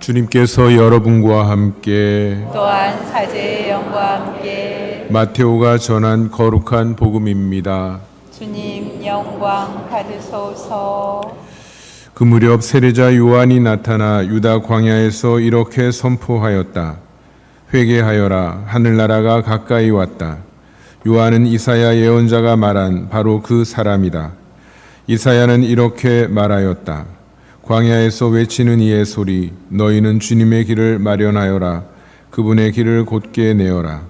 주님께서 여러분과 함께 또한 사제의 영과 함께 마테오가 전한 거룩한 복음입니다. 주님 영광 받으소서. 그 무렵 세례자 요한이 나타나 유다 광야에서 이렇게 선포하였다. 회개하여라, 하늘나라가 가까이 왔다. 요한은 이사야 예언자가 말한 바로 그 사람이다. 이사야는 이렇게 말하였다. 광야에서 외치는 이의 소리, 너희는 주님의 길을 마련하여라. 그분의 길을 곧게 내어라.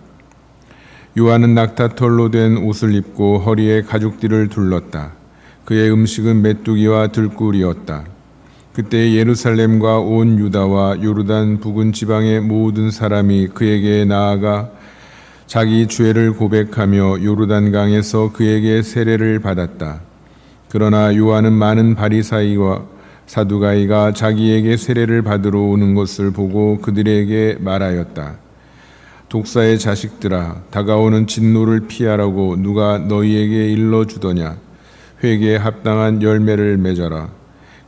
요한은 낙타털로 된 옷을 입고 허리에 가죽띠를 둘렀다. 그의 음식은 메뚜기와 들꿀이었다. 그때 예루살렘과 온 유다와 요르단 부근 지방의 모든 사람이 그에게 나아가 자기 죄를 고백하며 요르단강에서 그에게 세례를 받았다. 그러나 요한은 많은 바리사이와 사두가이가 자기에게 세례를 받으러 오는 것을 보고 그들에게 말하였다. 독사의 자식들아, 다가오는 진노를 피하라고 누가 너희에게 일러주더냐. 회개에 합당한 열매를 맺어라.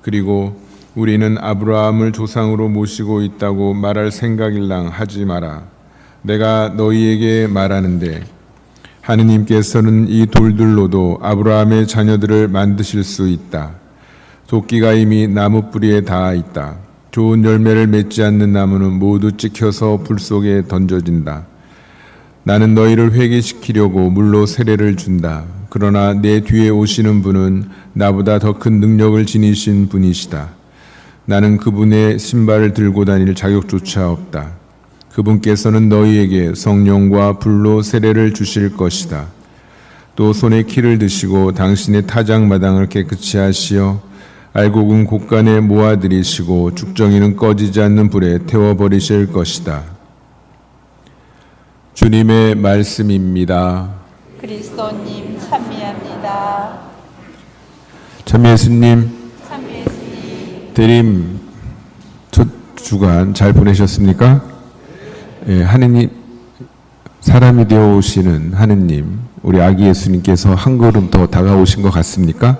그리고 우리는 아브라함을 조상으로 모시고 있다고 말할 생각일랑 하지 마라. 내가 너희에게 말하는데 하느님께서는 이 돌들로도 아브라함의 자녀들을 만드실 수 있다. 도끼가 이미 나무 뿌리에 닿아 있다. 좋은 열매를 맺지 않는 나무는 모두 찍혀서 불 속에 던져진다. 나는 너희를 회개시키려고 물로 세례를 준다. 그러나 내 뒤에 오시는 분은 나보다 더 큰 능력을 지니신 분이시다. 나는 그분의 신발을 들고 다닐 자격조차 없다. 그분께서는 너희에게 성령과 불로 세례를 주실 것이다. 또 손에 키를 드시고 당신의 타작마당을 깨끗이 하시어 알곡은 곳간에 모아들이시고 죽정이는 꺼지지 않는 불에 태워버리실 것이다. 주님의 말씀입니다. 그리스도님 찬미합니다. 참 예수님, 참 예수님. 대림 첫 주간 잘 보내셨습니까? 예, 하느님, 사람이 되어 오시는 하느님, 우리 아기 예수님께서 한 걸음 더 다가오신 것 같습니까?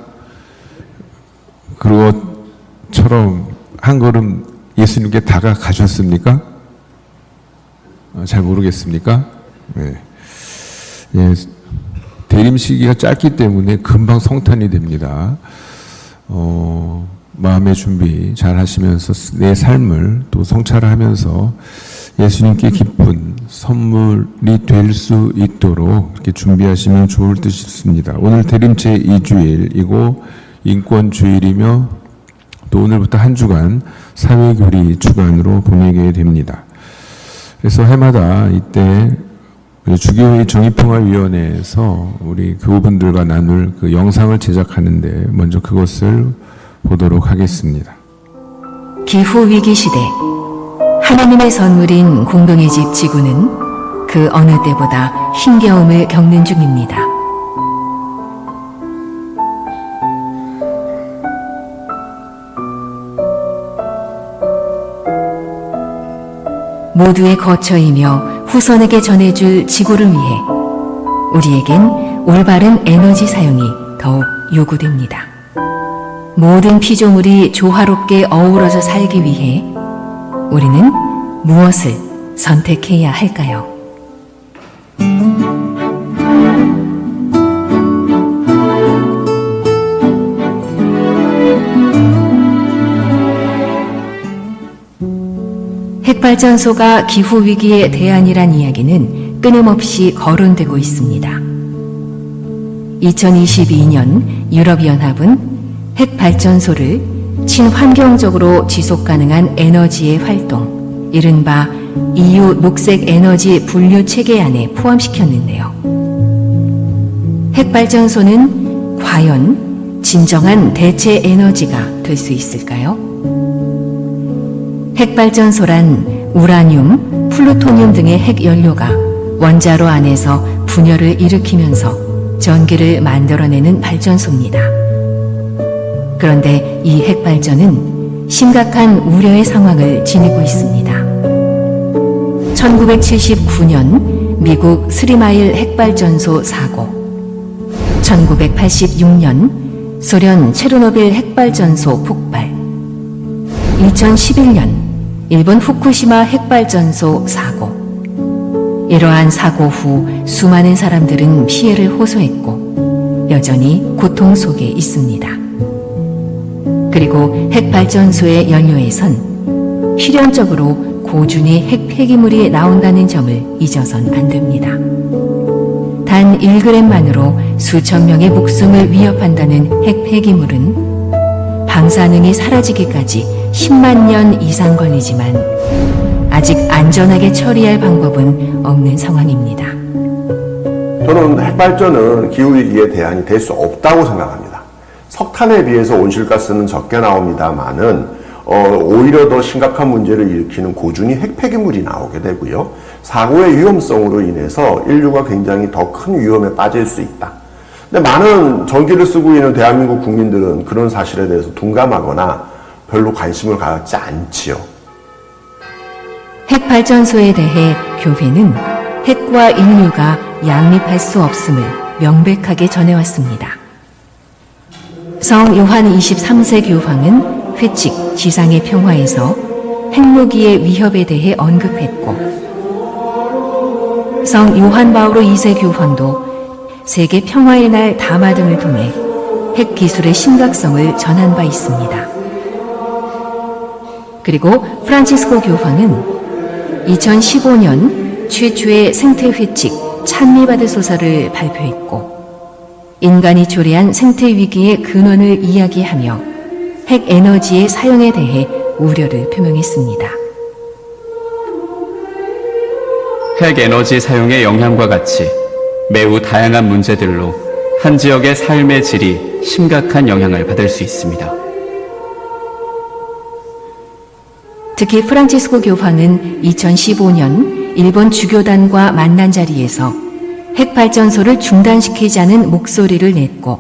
그것처럼 한 걸음 예수님께 다가가셨습니까? 잘 모르겠습니까? 네. 예, 대림 시기가 짧기 때문에 금방 성탄이 됩니다. 마음의 준비 잘 하시면서 내 삶을 또 성찰하면서 예수님께 기쁜 선물이 될 수 있도록 이렇게 준비하시면 좋을 듯 싶습니다. 오늘 대림 제2주일이고 인권주일이며 또 오늘부터 한 주간 사회교리 주간으로 보내게 됩니다. 그래서 해마다 이때 주교회 정의평화위원회에서 우리 교우분들과 나눌 그 영상을 제작하는데 먼저 그것을 보도록 하겠습니다. 기후위기 시대 하나님의 선물인 공동의 집 지구는 그 어느 때보다 힘겨움을 겪는 중입니다. 모두의 거처이며 후손에게 전해줄 지구를 위해 우리에겐 올바른 에너지 사용이 더욱 요구됩니다. 모든 피조물이 조화롭게 어우러져 살기 위해 우리는 무엇을 선택해야 할까요? 핵발전소가 기후위기의 대안이란 이야기는 끊임없이 거론되고 있습니다. 2022년 유럽연합은 핵발전소를 친환경적으로 지속가능한 에너지의 활동, 이른바 EU 녹색에너지 분류체계 안에 포함시켰는데요. 핵발전소는 과연 진정한 대체 에너지가 될 수 있을까요? 핵발전소란 우라늄, 플루토늄 등의 핵연료가 원자로 안에서 분열을 일으키면서 전기를 만들어내는 발전소입니다. 그런데 이 핵발전은 심각한 우려의 상황을 지니고 있습니다. 1979년 미국 스리마일 핵발전소 사고, 1986년 소련 체르노빌 핵발전소 폭발, 2011년 일본 후쿠시마 핵발전소 사고. 이러한 사고 후 수많은 사람들은 피해를 호소했고 여전히 고통 속에 있습니다. 그리고 핵발전소의 연료에선 필연적으로 고준위 핵 폐기물이 나온다는 점을 잊어선 안 됩니다. 단 1g만으로 수천 명의 목숨을 위협한다는 핵 폐기물은 방사능이 사라지기까지 10만 년 이상 걸리지만 아직 안전하게 처리할 방법은 없는 상황입니다. 저는 핵발전은 기후위기의 대안이 될 수 없다고 생각합니다. 석탄에 비해서 온실가스는 적게 나옵니다만은 오히려 더 심각한 문제를 일으키는 고준위 핵폐기물이 나오게 되고요. 사고의 위험성으로 인해서 인류가 굉장히 더 큰 위험에 빠질 수 있다. 근데 많은 전기를 쓰고 있는 대한민국 국민들은 그런 사실에 대해서 둔감하거나 별로 관심을 갖지 않지요. 핵발전소에 대해 교회는 핵과 인류가 양립할 수 없음을 명백하게 전해왔습니다. 성 요한 23세 교황은 회칙 지상의 평화에서 핵무기의 위협에 대해 언급했고 성 요한 바오로 2세 교황도 세계 평화의 날 담화 등을 통해 핵 기술의 심각성을 전한 바 있습니다. 그리고 프란치스코 교황은 2015년 최초의 생태 회칙 찬미받을 소설을 발표했고 인간이 초래한 생태 위기의 근원을 이야기하며 핵 에너지의 사용에 대해 우려를 표명했습니다. 핵 에너지 사용의 영향과 같이 매우 다양한 문제들로 한 지역의 삶의 질이 심각한 영향을 받을 수 있습니다. 특히 프란치스코 교황은 2015년 일본 주교단과 만난 자리에서 핵발전소를 중단시키자는 목소리를 냈고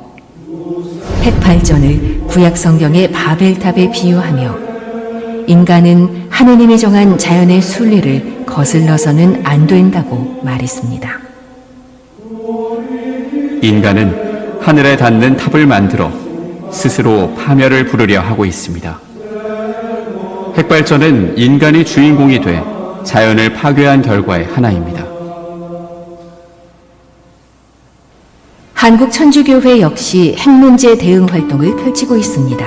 핵발전을 구약 성경의 바벨탑에 비유하며 인간은 하느님이 정한 자연의 순리를 거슬러서는 안 된다고 말했습니다. 인간은 하늘에 닿는 탑을 만들어 스스로 파멸을 부르려 하고 있습니다. 핵발전은 인간이 주인공이 돼 자연을 파괴한 결과의 하나입니다. 한국천주교회 역시 핵 문제 대응 활동을 펼치고 있습니다.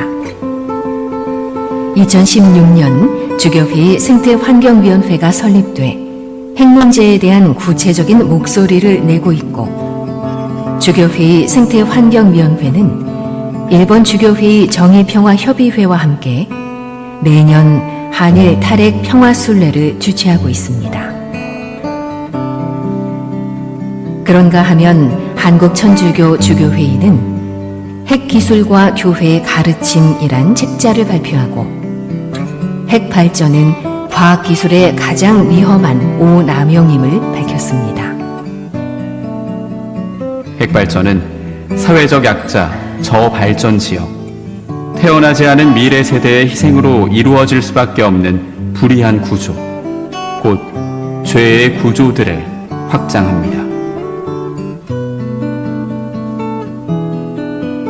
2016년 주교회의 생태환경위원회가 설립돼 핵 문제에 대한 구체적인 목소리를 내고 있고 주교회의 생태환경위원회는 일본 주교회의 정의평화협의회와 함께 매년 한일 탈핵 평화순례를 주최하고 있습니다. 그런가 하면 한국천주교 주교회의는 핵기술과 교회의 가르침이란 책자를 발표하고 핵발전은 과학기술의 가장 위험한 오남용임을 밝혔습니다. 핵발전은 사회적 약자, 저발전 지역, 태어나지 않은 미래 세대의 희생으로 이루어질 수밖에 없는 불의한 구조, 곧 죄의 구조들을 확장합니다.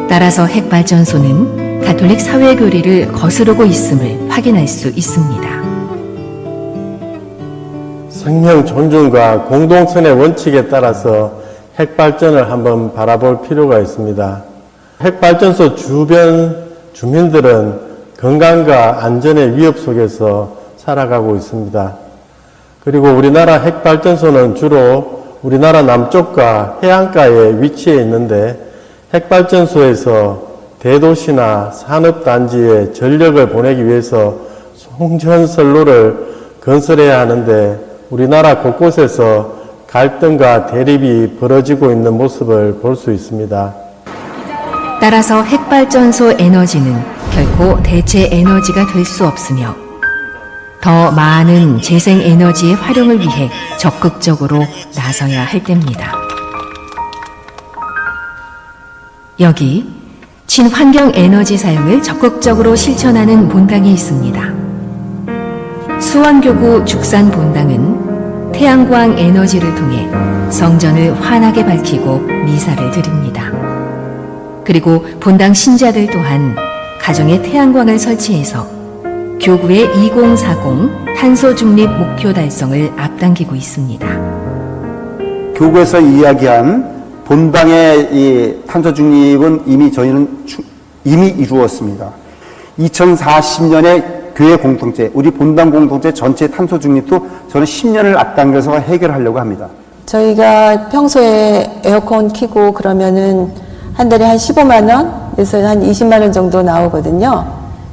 따라서 핵발전소는 가톨릭 사회교리를 거스르고 있음을 확인할 수 있습니다. 생명 존중과 공동선의 원칙에 따라서 핵발전을 한번 바라볼 필요가 있습니다. 핵발전소 주변 주민들은 건강과 안전의 위협 속에서 살아가고 있습니다. 그리고 우리나라 핵발전소는 주로 우리나라 남쪽과 해안가에 위치해 있는데 핵발전소에서 대도시나 산업단지에 전력을 보내기 위해서 송전선로를 건설해야 하는데 우리나라 곳곳에서 갈등과 대립이 벌어지고 있는 모습을 볼 수 있습니다. 따라서 핵발전소 에너지는 결코 대체 에너지가 될 수 없으며 더 많은 재생 에너지의 활용을 위해 적극적으로 나서야 할 때입니다. 여기 친환경 에너지 사용을 적극적으로 실천하는 본당이 있습니다. 수원교구 죽산 본당은 태양광 에너지를 통해 성전을 환하게 밝히고 미사를 드립니다. 그리고 본당 신자들 또한 가정에 태양광을 설치해서 교구의 2040 탄소 중립 목표 달성을 앞당기고 있습니다. 교구에서 이야기한 본당의 이 탄소 중립은 이미 저희는 이미 이루었습니다. 2040년에 교회 공동체, 우리 본당 공동체 전체 탄소 중립도 저는 10년을 앞당겨서 해결하려고 합니다. 저희가 평소에 에어컨 켜고 그러면은 한 달에 한 15만 원에서 한 20만 원 정도 나오거든요.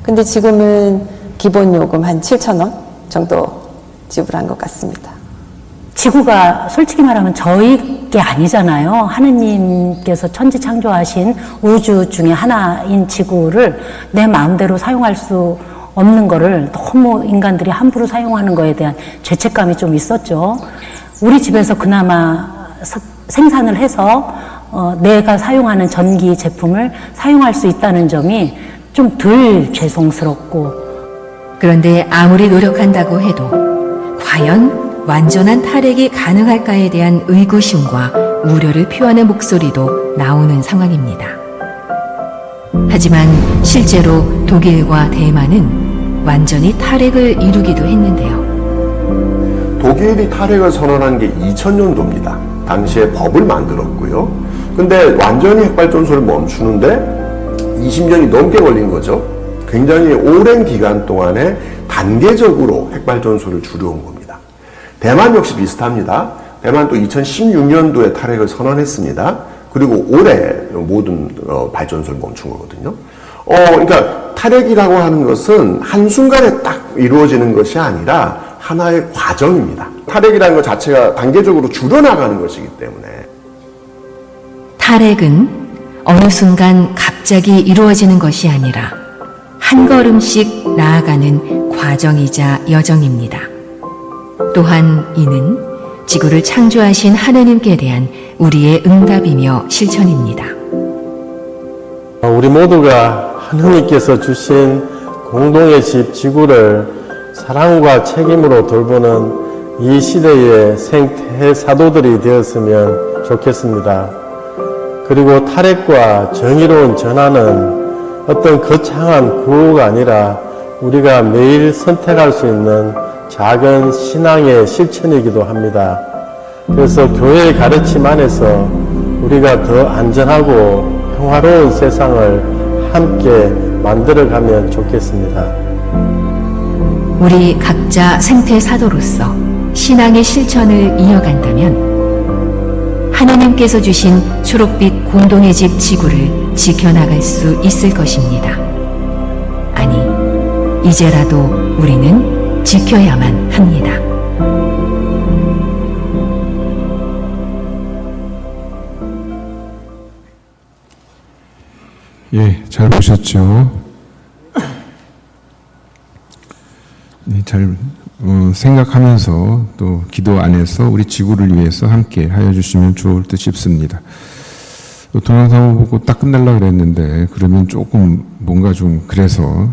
근데 지금은 기본 요금 한 7천 원 정도 지불한 것 같습니다. 지구가 솔직히 말하면 저희 게 아니잖아요. 하느님께서 천지 창조하신 우주 중에 하나인 지구를 내 마음대로 사용할 수 없는 거를 너무 인간들이 함부로 사용하는 거에 대한 죄책감이 좀 있었죠. 우리 집에서 그나마 생산을 해서 내가 사용하는 전기 제품을 사용할 수 있다는 점이 좀 덜 죄송스럽고. 그런데 아무리 노력한다고 해도 과연 완전한 탈핵이 가능할까에 대한 의구심과 우려를 표하는 목소리도 나오는 상황입니다. 하지만 실제로 독일과 대만은 완전히 탈핵을 이루기도 했는데요. 독일이 탈핵을 선언한 게 2000년도입니다. 당시에 법을 만들었고요. 근데 완전히 핵발전소를 멈추는데 20년이 넘게 걸린 거죠. 굉장히 오랜 기간 동안에 단계적으로 핵발전소를 줄여온 겁니다. 대만 역시 비슷합니다. 대만 또 2016년도에 탈핵을 선언했습니다. 그리고 올해 모든 발전소를 멈춘 거거든요. 그러니까 탈핵이라고 하는 것은 한순간에 딱 이루어지는 것이 아니라 하나의 과정입니다. 탈핵이라는 것 자체가 단계적으로 줄여나가는 것이기 때문에. 탈핵은 어느 순간 갑자기 이루어지는 것이 아니라 한 걸음씩 나아가는 과정이자 여정입니다. 또한 이는 지구를 창조하신 하느님께 대한 우리의 응답이며 실천입니다. 우리 모두가 하느님께서 주신 공동의 집 지구를 사랑과 책임으로 돌보는 이 시대의 생태 사도들이 되었으면 좋겠습니다. 그리고 탈핵과 정의로운 전환은 어떤 거창한 구호가 아니라 우리가 매일 선택할 수 있는 작은 신앙의 실천이기도 합니다. 그래서 교회의 가르침 안에서 우리가 더 안전하고 평화로운 세상을 함께 만들어가면 좋겠습니다. 우리 각자 생태 사도로서 신앙의 실천을 이어간다면 하나님께서 주신 초록빛 공동의 집 지구를 지켜나갈 수 있을 것입니다. 아니, 이제라도 우리는 지켜야만 합니다. 예, 잘 보셨죠? 네, 잘 생각하면서 또 기도 안에서 우리 지구를 위해서 함께 하여 주시면 좋을 듯 싶습니다. 동영상을 보고 딱 끝날라 그랬는데 그러면 조금 뭔가 좀 그래서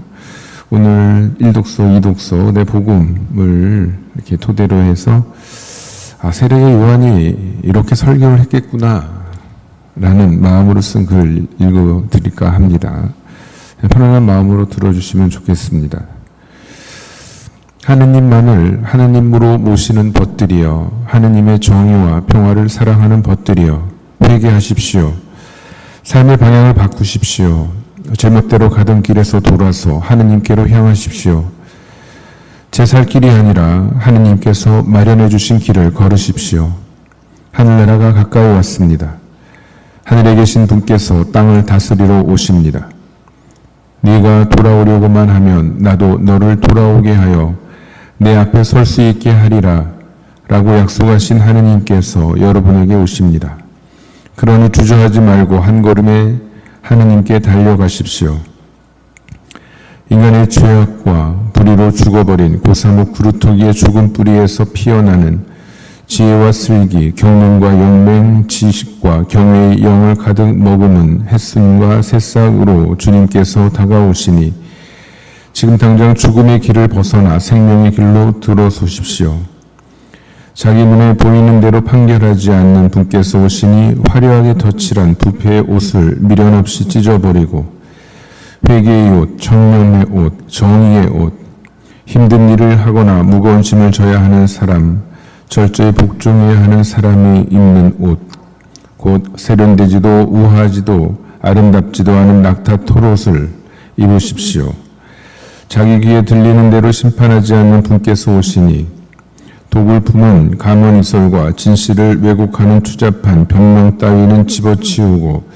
오늘 1독서, 2독서 내 복음을 이렇게 토대로 해서 세례자 요한이 이렇게 설교를 했겠구나 라는 마음으로 쓴 글 읽어드릴까 합니다. 편안한 마음으로 들어주시면 좋겠습니다. 하느님만을 하느님으로 모시는 벗들이여 하느님의 정의와 평화를 사랑하는 벗들이여 회개하십시오. 삶의 방향을 바꾸십시오. 제멋대로 가던 길에서 돌아서 하느님께로 향하십시오. 제 살 길이 아니라 하느님께서 마련해 주신 길을 걸으십시오. 하늘나라가 가까이 왔습니다. 하늘에 계신 분께서 땅을 다스리러 오십니다. 네가 돌아오려고만 하면 나도 너를 돌아오게 하여 내 앞에 설 수 있게 하리라 라고 약속하신 하느님께서 여러분에게 오십니다. 그러니 주저하지 말고 한 걸음에 하느님께 달려가십시오. 인간의 죄악과 불의로 죽어버린 고사목 구루토기의 죽은 뿌리에서 피어나는 지혜와 슬기, 경륜과 용맹, 지식과 경외의 영을 가득 머금은 햇순과 새싹으로 주님께서 다가오시니 지금 당장 죽음의 길을 벗어나 생명의 길로 들어서십시오. 자기 눈에 보이는 대로 판결하지 않는 분께서 오시니 화려하게 덧칠한 부패의 옷을 미련 없이 찢어버리고 회개의 옷, 청명의 옷, 정의의 옷, 힘든 일을 하거나 무거운 짐을 져야 하는 사람, 철저히 복종해야 하는 사람이 입는 옷, 곧 세련되지도 우아하지도 아름답지도 않은 낙타 털옷을 입으십시오. 자기 귀에 들리는 대로 심판하지 않는 분께서 오시니 독을 품은 가문이설과 진실을 왜곡하는 추잡한 변명 따위는 집어치우고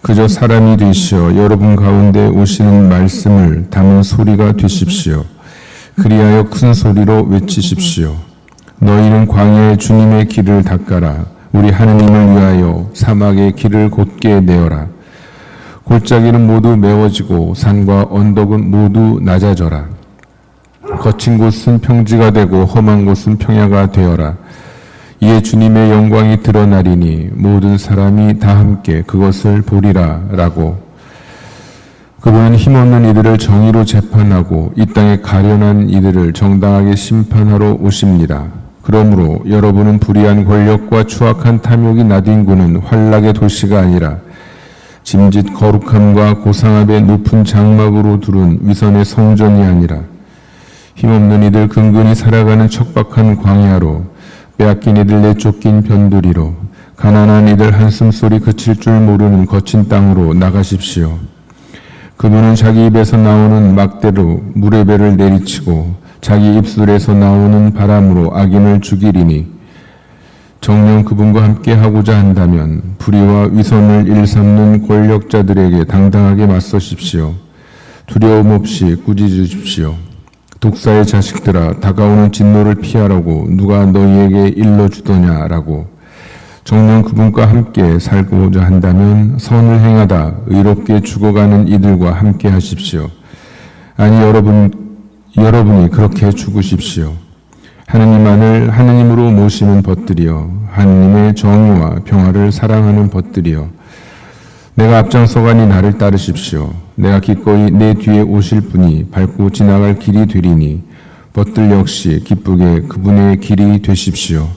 그저 사람이 되시어 여러분 가운데 오시는 말씀을 담은 소리가 되십시오. 그리하여 큰 소리로 외치십시오. 너희는 광야의 주님의 길을 닦아라. 우리 하느님을 위하여 사막의 길을 곧게 내어라. 골짜기는 모두 메워지고 산과 언덕은 모두 낮아져라. 거친 곳은 평지가 되고 험한 곳은 평야가 되어라. 이에 주님의 영광이 드러나리니 모든 사람이 다 함께 그것을 보리라 라고. 그분은 힘없는 이들을 정의로 재판하고 이 땅에 가련한 이들을 정당하게 심판하러 오십니다. 그러므로 여러분은 불의한 권력과 추악한 탐욕이 나뒹구는 환락의 도시가 아니라 짐짓 거룩함과 고상함의 높은 장막으로 두른 위선의 성전이 아니라 힘없는 이들 근근히 살아가는 척박한 광야로 빼앗긴 이들 내쫓긴 변두리로 가난한 이들 한숨소리 그칠 줄 모르는 거친 땅으로 나가십시오. 그분은 자기 입에서 나오는 막대로 물의 배를 내리치고 자기 입술에서 나오는 바람으로 악인을 죽이리니 정녕 그분과 함께 하고자 한다면 불의와 위선을 일삼는 권력자들에게 당당하게 맞서십시오. 두려움 없이 꾸짖으십시오. 독사의 자식들아 다가오는 진노를 피하라고 누가 너희에게 일러주더냐라고. 정녕 그분과 함께 살고자 한다면 선을 행하다 의롭게 죽어가는 이들과 함께 하십시오. 아니 여러분이 그렇게 죽으십시오. 하느님만을 하느님으로 모시는 벗들이여 하느님의 정의와 평화를 사랑하는 벗들이여 내가 앞장서가니 나를 따르십시오. 내가 기꺼이 내 뒤에 오실 분이 밟고 지나갈 길이 되리니 벗들 역시 기쁘게 그분의 길이 되십시오.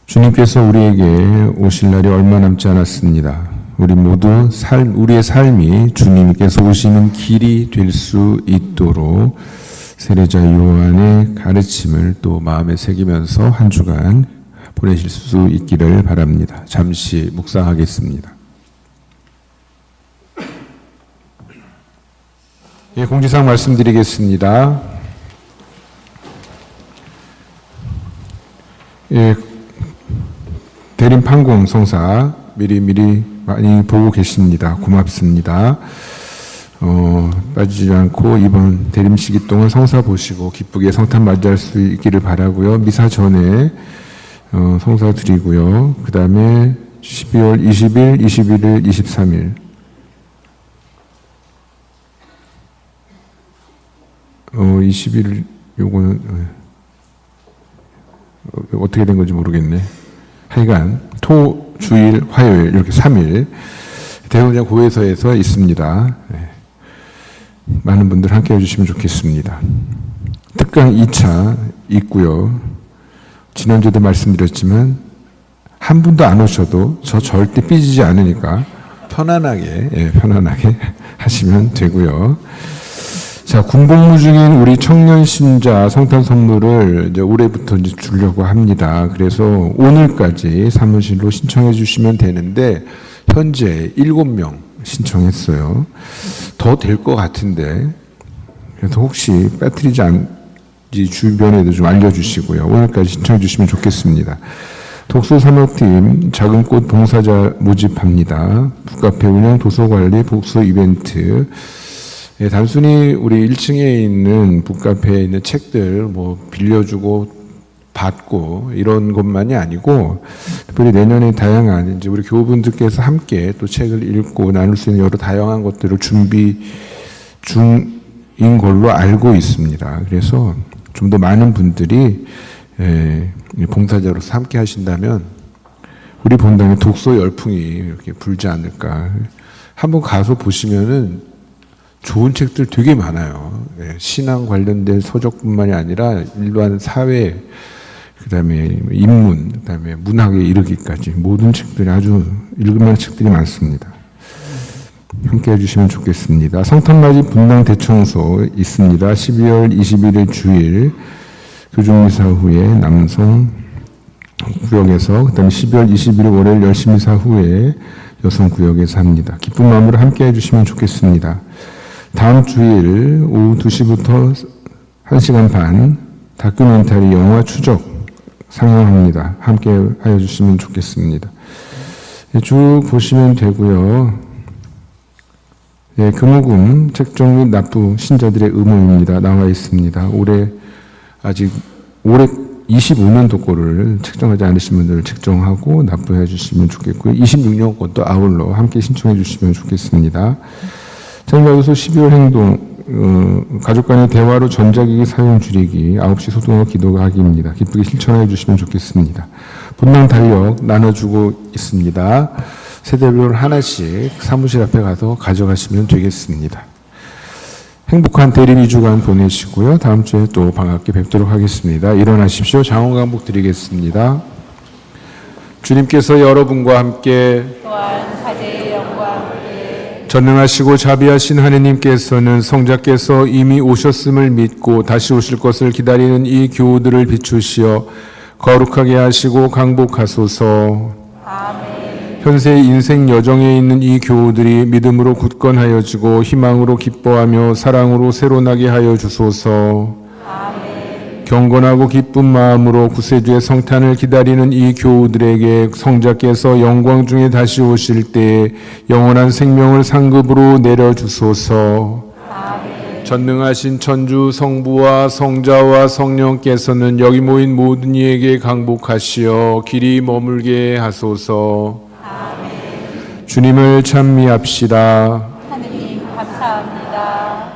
주님께서 우리에게 오실 날이 얼마 남지 않았습니다. 우리 모두 우리의 삶이 주님께서 오시는 길이 될 수 있도록 세례자 요한의 가르침을 또 마음에 새기면서 한 주간 보내실 수 있기를 바랍니다. 잠시 묵상하겠습니다. 예, 공지사항 말씀드리겠습니다. 예, 대림 판공 성사 미리 많이 보고 계십니다. 고맙습니다. 빠지지 않고 이번 대림시기 동안 성사 보시고 기쁘게 성탄 맞이할 수 있기를 바라고요. 미사 전에 성사 드리고요. 그 다음에 12월 20일, 21일, 23일 20일 요거는 어떻게 된 건지 모르겠네. 하여간 토, 주일, 화요일 이렇게 3일 대원장 고해서에서 있습니다. 네. 많은 분들 함께 해주시면 좋겠습니다. 특강 2차 있고요. 지난주에도 말씀드렸지만 한 분도 안 오셔도 저 절대 삐지지 않으니까 편안하게 하시면 되고요. 자, 군복무 중인 우리 청년 신자 성탄 선물을 이제 올해부터 이제 주려고 합니다. 그래서 오늘까지 사무실로 신청해 주시면 되는데 현재 7명 신청했어요. 더 될 것 같은데 그래서 혹시 빠뜨리지 않지 주변에도 좀 알려주시고요. 오늘까지 신청해 주시면 좋겠습니다. 독서사목팀 작은 꽃 봉사자 모집합니다. 북카페 운영, 도서관리, 복서 이벤트. 예, 단순히 우리 1층에 있는 북카페에 있는 책들 뭐 빌려주고 받고 이런 것만이 아니고 특별히 내년에 다양한 이제 우리 교우분들께서 함께 또 책을 읽고 나눌 수 있는 여러 다양한 것들을 준비 중인 걸로 알고 있습니다. 그래서 좀 더 많은 분들이 봉사자로서 함께 하신다면 우리 본당에 독서 열풍이 이렇게 불지 않을까. 한번 가서 보시면은 좋은 책들 되게 많아요. 신앙 관련된 서적뿐만이 아니라 일반 사회, 그다음에 인문, 그다음에 문학에 이르기까지 모든 책들이 아주 읽을만한 책들이 많습니다. 함께 해주시면 좋겠습니다. 성탄맞이 분당 대청소 있습니다. 12월 21일 주일 교정미사 후에 남성 구역에서, 그 다음에 12월 21일 월요일 열심미사 후에 여성 구역에서 합니다. 기쁜 마음으로 함께 해주시면 좋겠습니다. 다음 주일 오후 2시부터 1시간 반 다큐멘터리 영화 추적 상영합니다. 함께 하여 주시면 좋겠습니다. 쭉 보시면 되고요. 예, 금호금 책정 및 납부 신자들의 의무입니다. 나와 있습니다. 올해 25년도 거를 책정하지 않으신 분들을 책정하고 납부해 주시면 좋겠고요. 26년 것도 아울러 함께 신청해 주시면 좋겠습니다. 자녀가서 12월 행동, 가족 간의 대화로 전자기기 사용 줄이기, 9시 소통과 기도가 하기입니다. 기쁘게 실천해 주시면 좋겠습니다. 분당 달력 나눠주고 있습니다. 세대별 하나씩 사무실 앞에 가서 가져가시면 되겠습니다. 행복한 대림 2주간 보내시고요. 다음 주에 또 반갑게 뵙도록 하겠습니다. 일어나십시오. 장원강복 드리겠습니다. 주님께서 여러분과 함께 또한 사제의 영과 함께 전능하시고 자비하신 하느님께서는 성자께서 이미 오셨음을 믿고 다시 오실 것을 기다리는 이 교우들을 비추시어 거룩하게 하시고 강복하소서. 아멘. 현세 인생 여정에 있는 이 교우들이 믿음으로 굳건하여지고 희망으로 기뻐하며 사랑으로 새로나게 하여 주소서. 아멘. 경건하고 기쁜 마음으로 구세주의 성탄을 기다리는 이 교우들에게 성자께서 영광 중에 다시 오실 때에 영원한 생명을 상급으로 내려주소서. 아멘. 전능하신 천주 성부와 성자와 성령께서는 여기 모인 모든 이에게 강복하시어 길이 머물게 하소서. 주님을 찬미합시다. 하느님 감사합니다.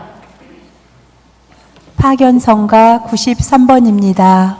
파견성가 93번입니다.